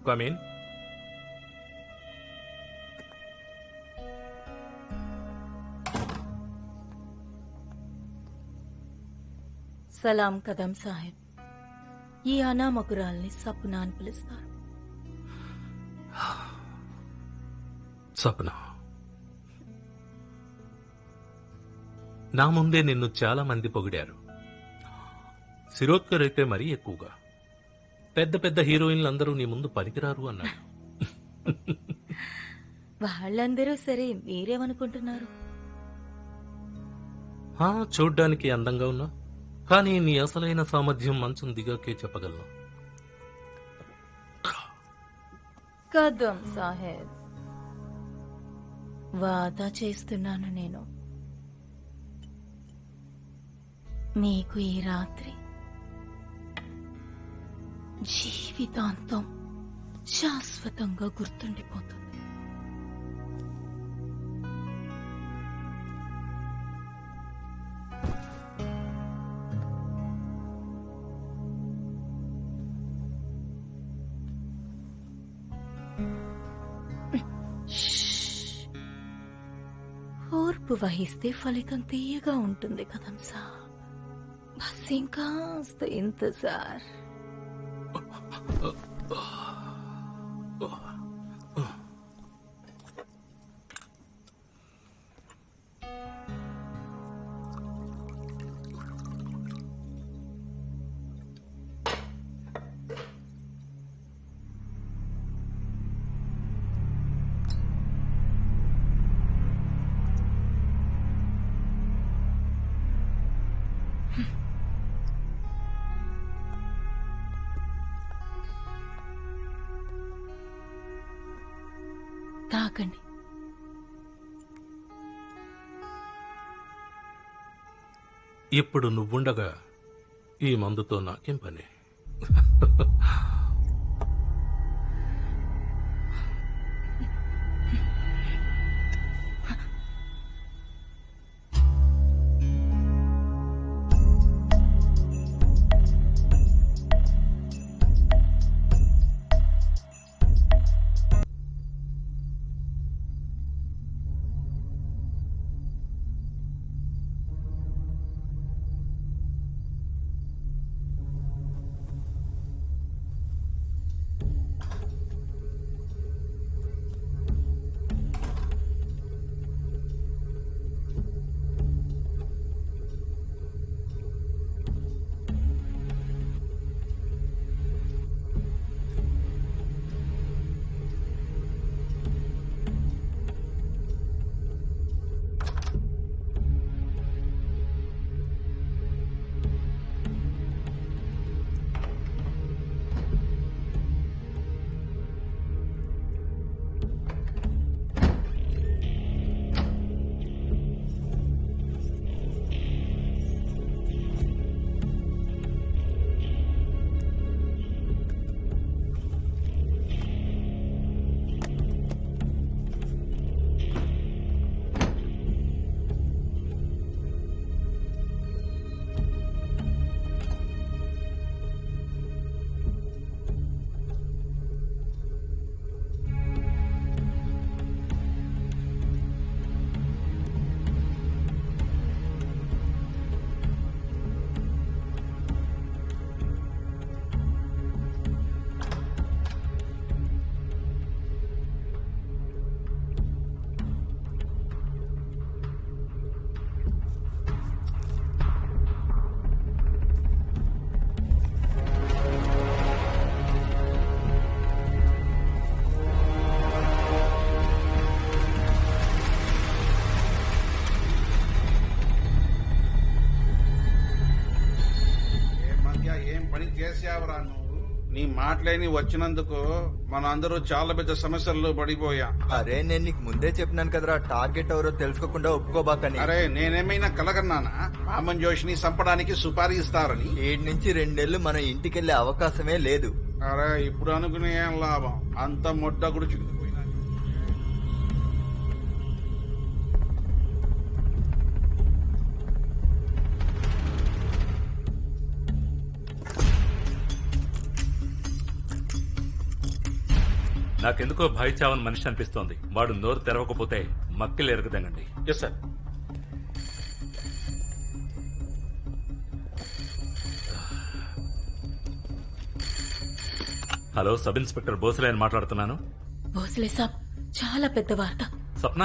Come in. సలాం కదం సాహెబ్. ఈ అనామకురాల్ని సప్నా అని పిలుస్తారు. సప్న, నా ముందే నిన్ను చాలా మంది పొగిడారు. శిరోద్కర్ అయితే మరీ ఎక్కువగా. పెద్ద పెద్ద హీరోయిన్లందరూ నీ ముందు పనికిరారు అన్నాడు. వాళ్ళందరూ సరే, మీరేమనుకుంటున్నారు? చూడ్డానికి అందంగా ఉన్నా, కానీ నీ అసలైన సామర్థ్యం మంచం దిగాకే చెప్పగలను. కదం సాహెబ్, వాదా చేస్తున్నాను నేను. మీకు ఈ రాత్రి జీవితాంతం శాశ్వతంగా గుర్తుండిపోతుంది. ఓర్పు వహిస్తే ఫలితం తీయగా ఉంటుంది కదం సాబ్. బస్ ఇంకాస్త ఇంతజార్. తాకండి. ఇప్పుడు నువ్వుండగా ఈ మందుతో నాకేం పని? చేసావురా నువ్వు? నీ మాటలేని వచ్చినందుకు మన అందరూ చాలా పెద్ద సమస్యల్లో పడిపోయాం. అరే నేను నీకు ముందే చెప్పినాను కదరా, టార్గెట్ ఎవరో తెలుసుకోకుండా ఒప్పుకోబాకని. అరే నేనేమైనా కలగన్నానా? మామన్ జోషిని చంపడానికి సుపారీ ఇస్తారని? 7 నుంచి 2 నెలలు మనం ఇంటికెళ్లే అవకాశమే లేదు. అరే ఇప్పుడు అనుకునే ఏం లాభం, అంత మొట్ట గుడిచి. నాకెందుకో భాయ్ చావన్ మనిషి అనిపిస్తోంది. వాడు నోరు తెరవకపోతే మక్కిలు ఎరగదండి. Yes sir. Hello, sub inspector Bhosale అని మాట్లాడుతున్నాను. భోసలే సాబ్, చాలా పెద్ద వార్త. సప్న,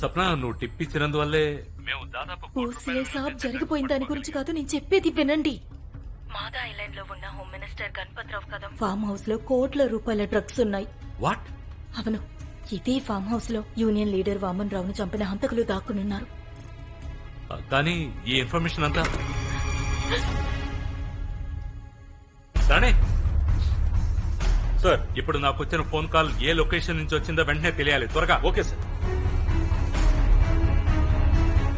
సప్న, నువ్వు టిప్ ఇచ్చినందువల్లే మేము దాదాపు భోసలే సాబ్, జరిగిపోయిన దాని గురించి కాదు, నేను చెప్పేది వినండి. మాదా ఐలాండ్ లో ఉన్న హోమ్ మినిస్టర్ గణపతిరావు కదం ఫామ్ హౌస్ లో కోట్ల రూపాయల డ్రగ్స్ ఉన్నాయి. వాట్? అవును, ఇదే ఫామ్ హౌస్ లో యూనియన్ లీడర్ వామన్ రావును చంపిన హంతకులు దాక్కునున్నారు. కానీ ఈ ఇన్ఫర్మేషన్ అంతా రాణే సార్, ఇప్పుడు నాకు వచ్చిన ఫోన్ కాల్ ఏ లొకేషన్ నుంచి వచ్చిందో వెంటనే తెలియాలి, త్వరగా. Okay sir.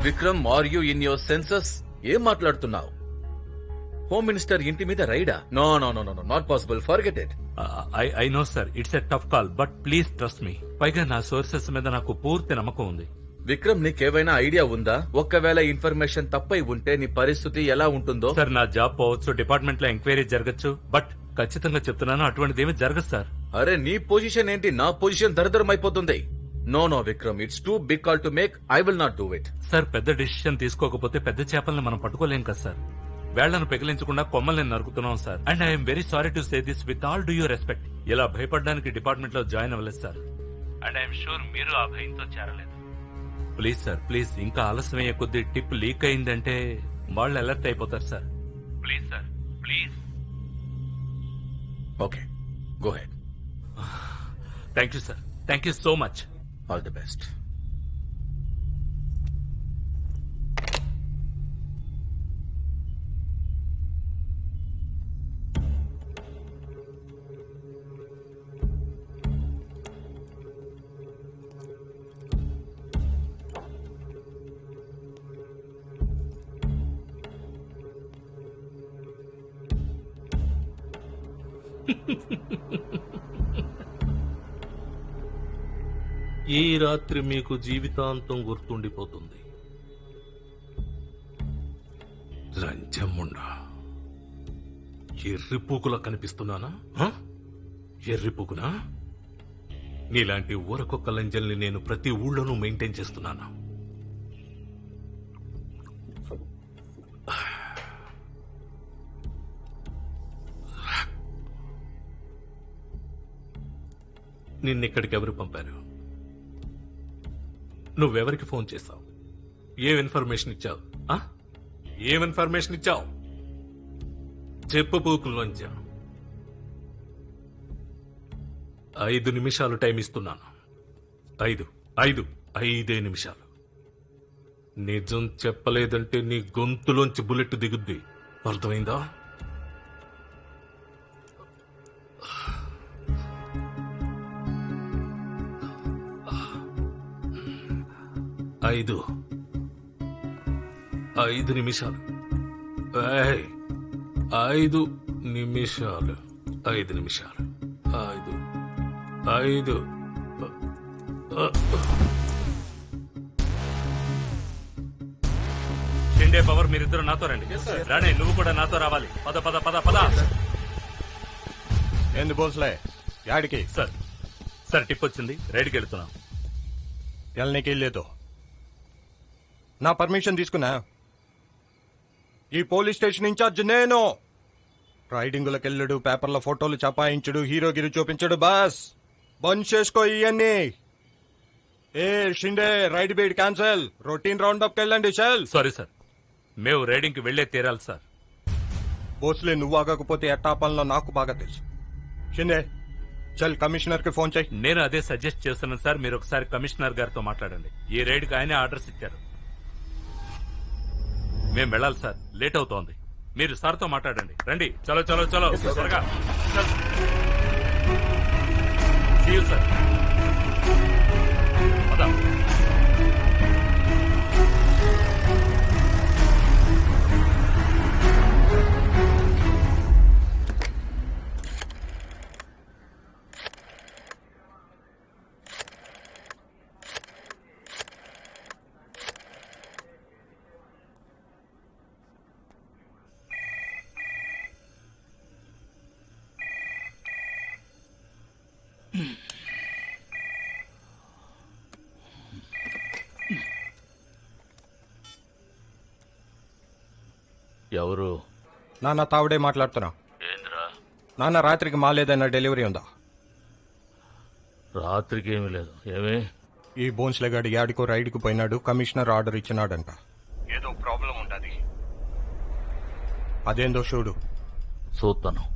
Vikram, are you in your senses? ఏం మాట్లాడుతున్నావు? హోమ్ మినిస్టర్ ఇంటి మీద రైడా? No no no no, not possible, forget it. I know sir, it's a tough call, but please trust me. పైగా నా సోర్సెస్ మీద నాకు పూర్తి నమ్మకం ఉంది. విక్రమ్, నీకేమైనా ఐడియా ఉందా? ఒక్కవేళ ఇన్ఫర్మేషన్ తప్పై ఉంటే నీ పరిస్థితి ఎలా ఉంటుందో? సార్, నా జాబ్ పోవచ్చు, డిపార్ట్మెంట్ లో ఎంక్వైరీ జరగచ్చు, బట్ ఖచ్చితంగా చెప్తున్నాను, అటువంటిది ఏమీ జరగదు సార్. అరే, నీ పొజిషన్ ఏంటి? నా పొజిషన్ దరిద్రం అయిపోతుంది. No no Vikram, it's too big call to make. I will not do it. Sir, పెద్ద డిసిషన్ తీసుకోకపోతే పెద్ద చేపల్ని మనం పట్టుకోలేం కదా సార్. వేళ్లను పెగిలించకుండా కొమ్మల్ని నరుకుతున్నాం sir. And I'm very sorry to say this with all due respect. ఇలా భయపడడానికి డిపార్ట్మెంట్ లో జాయిన్ అవ్వలేదు సార్. అండ్ ఐఎమ్ షూర్ మీరు ఆ భయంతో చేరలేదు. ప్లీజ్ సార్, ప్లీజ్, ఇంకా ఆలస్యం అయ్యే కొద్ది టిప్ లీక్ అయిందంటే వాళ్ళు అలర్ట్ అయిపోతారు sir. Please sir, please. Okay, go head. Thank you sir, thank you so much. All the best. ఈ రాత్రి మీకు జీవితాంతం గుర్తుండిపోతుంది. లంచముండా, ఎర్రిపూకులా కనిపిస్తున్నానా? ఎర్రిపూకునా? నీలాంటి ఊరకొక్క లంజల్ని నేను ప్రతి ఊళ్ళోనూ మెయింటైన్ చేస్తున్నాను. నిన్నెక్కడికి ఎవరు పంపారు? నువ్వెవరికి ఫోన్ చేశావు? ఏం ఇన్ఫర్మేషన్ ఇచ్చావు? ఏం ఇన్ఫర్మేషన్ ఇచ్చావు? చెప్పు పూకుల్లోంచా. 5 నిమిషాలు టైం ఇస్తున్నాను. 5 నిమిషాలు. నిజం చెప్పలేదంటే నీ గొంతులోంచి బుల్లెట్ దిగుద్ది. అర్థమైందా? ఐదు 5 నిమిషాలు. 5 నిమిషాలు. 5 నిమిషాలు. 5 షిండే, పవర్, మీరిద్దరు నాతో రండి. రాణే, నువ్వు కూడా నాతో రావాలి. పద పద పద పద. ఏంది బోస్లే, యాడికి? సార్, సార్, టిప్ వచ్చింది, రైడ్కి వెళ్తున్నాం. వెళ్ళనీకి లేదు. నా పర్మిషన్ తీసుకున్నా. ఈ పోలీస్ స్టేషన్ ఇన్ఛార్జ్ నేను. రైడింగులకు వెళ్ళడు, పేపర్ల ఫోటోలు చపాయించుడు, హీరోగిరి చూపించడు. బాస్ బంద్ చేసుకో ఇవన్నీ. ఏ షిండే, రైడ్ బీడ్ క్యాన్సల్. రొటీన్ రౌండ్ అప్ వెళ్ళండి. చల్. సారీ సార్, మేము రైడింగ్ కి వెళ్లే తీరాలి సార్. బోస్లే, నువ్వు ఆగకపోతే ఎట్టాపాలనో నాకు బాగా తెలుసు. షిండే, చల్, కమిషనర్ కి ఫోన్ చేయి. నేను అదే సజెస్ట్ చేస్తున్నాను సార్. మీరు ఒకసారి కమిషనర్ గారితో మాట్లాడండి. ఈ రైడ్ కి ఆయనే ఆర్డర్స్ ఇచ్చారు. మేము వెళ్ళాలి సార్, లేట్ అవుతోంది. మీరు సార్తో మాట్లాడండి. రండి, చలో చలో చలో, త్వరగా. See you, sir. పద. ఎవరు? నాన్న తావుడే మాట్లాడుతున్నా. ఏంద్రా? నాన్న రాత్రికి మాలేదన్న డెలివరీ ఉందా? రాత్రికి ఏమీ లేదు. ఏమి? ఈ బోన్స్ల గాడి యాడికో రైడ్కు పోయినాడు. కమిషనర్ ఆర్డర్ ఇచ్చినాడంట. ఏదో ప్రాబ్లం ఉంటది. అదేందో చూడు. చూస్తాను.